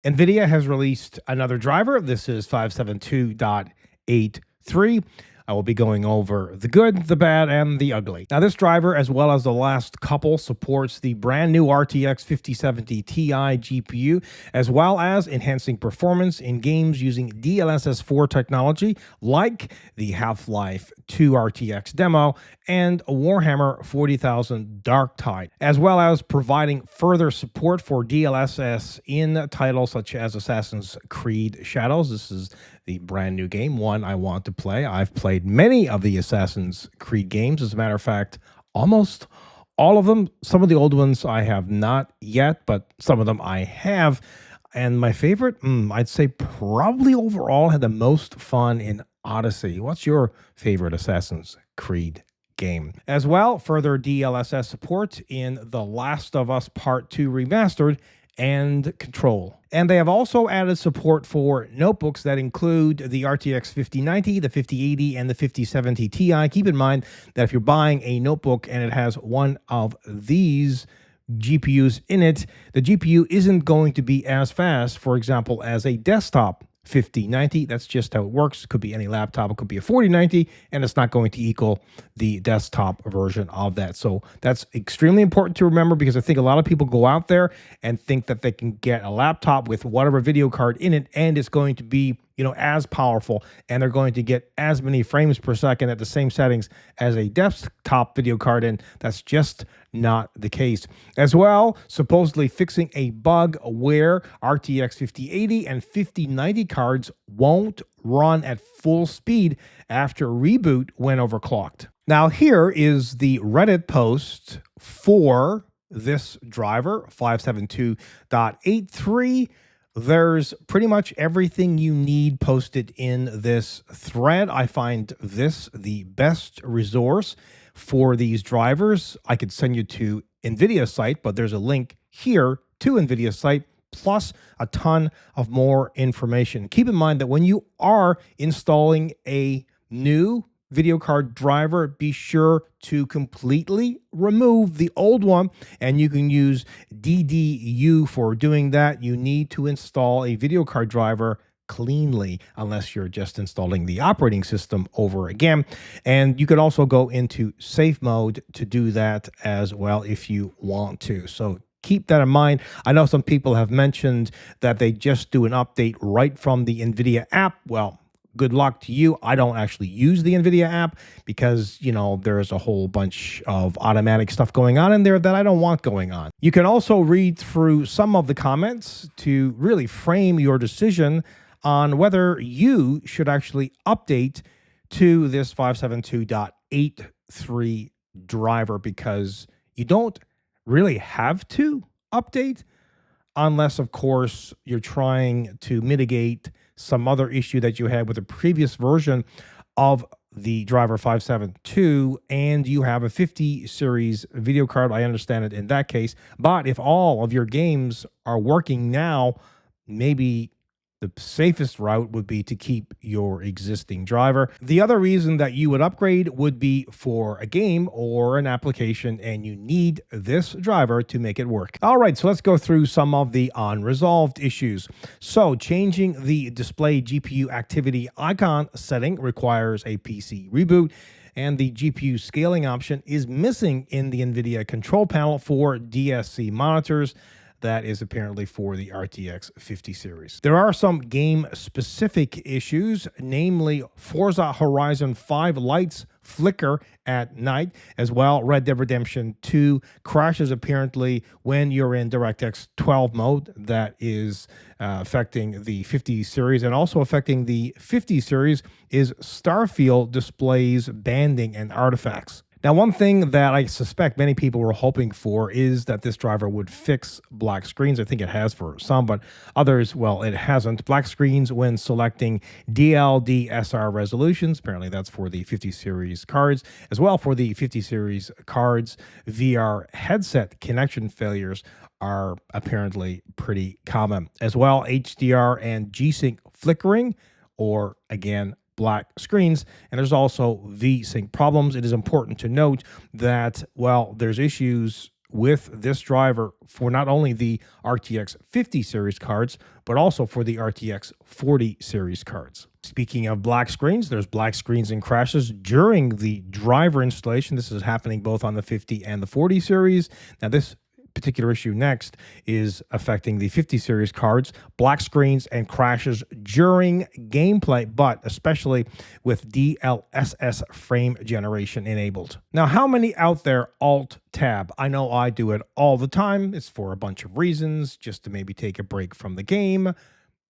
NVIDIA has released another driver. This is 572.83. I will be going over the good, the bad, and the ugly. Now, this driver, as well as the last couple, supports the brand new RTX 5070 Ti GPU, as well as enhancing performance in games using DLSS 4 technology, like the Half-Life 2 RTX Demo and Warhammer 40,000 Darktide, as well as providing further support for DLSS in titles such as Assassin's Creed Shadows. This is the brand new game, one I want to play. I've played many of the Assassin's Creed games. As a matter of fact, almost all of them. Some of the old ones I have not yet, but some of them I have. And my favorite, I'd say probably overall had the most fun in Odyssey. What's your favorite Assassin's Creed game? As well, further DLSS support in The Last of Us Part 2 Remastered and Control. And they have also added support for notebooks that include the RTX 5090, the 5080, and the 5070 Ti. Keep in mind that if you're buying a notebook and it has one of these GPUs in it, the GPU isn't going to be as fast, for example, as a desktop 5090. That's just how it works. It could be any laptop. It could be a 4090, and it's not going to equal the desktop version of that. So that's extremely important to remember, because I think a lot of people go out there and think that they can get a laptop with whatever video card in it, and it's going to be, as powerful, and they're going to get as many frames per second at the same settings as a desktop video card, and that's just not the case. As well, supposedly fixing a bug where RTX 5080 and 5090 cards won't run at full speed after reboot when overclocked. Now, here is the Reddit post for this driver, 572.83. There's pretty much everything you need posted in this thread. I find this the best resource for these drivers. I could send you to NVIDIA's site, but there's a link here to NVIDIA's site, plus a ton of more information. Keep in mind that when you are installing a new video card driver, be sure to completely remove the old one, and you can use DDU for doing that. You need to install a video card driver cleanly, unless you're just installing the operating system over again. And you can also go into safe mode to do that as well if you want to. So keep that in mind. I know some people have mentioned that they just do an update right from the NVIDIA app. Well, good luck to you. I don't actually use the NVIDIA app because, there's a whole bunch of automatic stuff going on in there that I don't want going on. You can also read through some of the comments to really frame your decision on whether you should actually update to this 572.83 driver, because you don't really have to update unless, of course, you're trying to mitigate some other issue that you had with the previous version of the driver 572, and you have a 50 series video card. I understand it in that case. But if all of your games are working now, maybe the safest route would be to keep your existing driver. The other reason that you would upgrade would be for a game or an application, and you need this driver to make it work. All right, so let's go through some of the unresolved issues. So changing the display GPU activity icon setting requires a PC reboot, and the GPU scaling option is missing in the NVIDIA control panel for DSC monitors. That is apparently for the RTX 50 series. There are some game-specific issues, namely Forza Horizon 5 lights flicker at night. As well, Red Dead Redemption 2 crashes apparently when you're in DirectX 12 mode. That is affecting the 50 series, and also affecting the 50 series is Starfield displays banding and artifacts. Now, one thing that I suspect many people were hoping for is that this driver would fix black screens. I think it has for some, but others, well, it hasn't. Black screens when selecting DLSS resolutions. Apparently, that's for the 50 series cards. As well, for the 50 series cards, VR headset connection failures are apparently pretty common. As well, HDR and G-Sync flickering, or again, black screens, and there's also V-Sync problems. It is important to note that while there's issues with this driver for not only the RTX 50 series cards, but also for the RTX 40 series cards. Speaking of black screens, there's black screens and crashes during the driver installation. This is happening both on the 50 and the 40 series. Now, this particular issue next is affecting the 50 series cards, black screens and crashes during gameplay, but especially with DLSS frame generation enabled. Now, how many out there Alt-Tab? I know I do it all the time. It's for a bunch of reasons, just to maybe take a break from the game,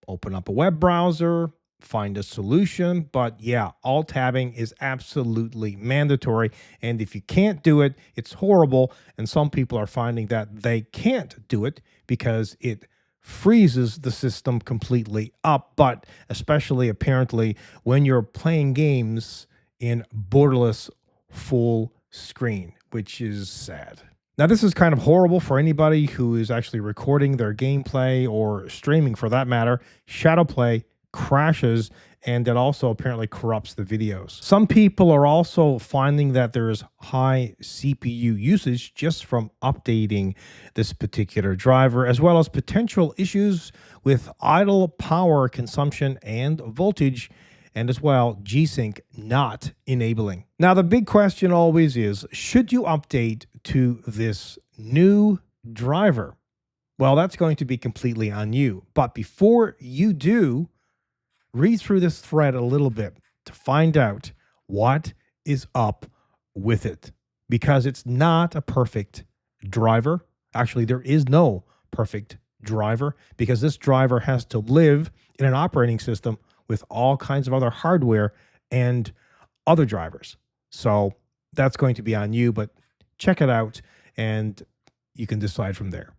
open up a web browser, find a solution. But yeah, Alt-tabbing is absolutely mandatory, and if you can't do it, it's horrible. And some people are finding that they can't do it because it freezes the system completely up, but especially apparently when you're playing games in borderless full screen, which is sad. Now, this is kind of horrible for anybody who is actually recording their gameplay or streaming for that matter. Shadowplay crashes, and it also apparently corrupts the videos. Some people are also finding that there is high CPU usage just from updating this particular driver, as well as potential issues with idle power consumption and voltage, and as well G-Sync not enabling. Now, the big question always is, should you update to this new driver? Well, that's going to be completely on you. But before you do, read through this thread a little bit to find out what is up with it, because it's not a perfect driver. Actually, there is no perfect driver, because this driver has to live in an operating system with all kinds of other hardware and other drivers. So that's going to be on you, but check it out and you can decide from there.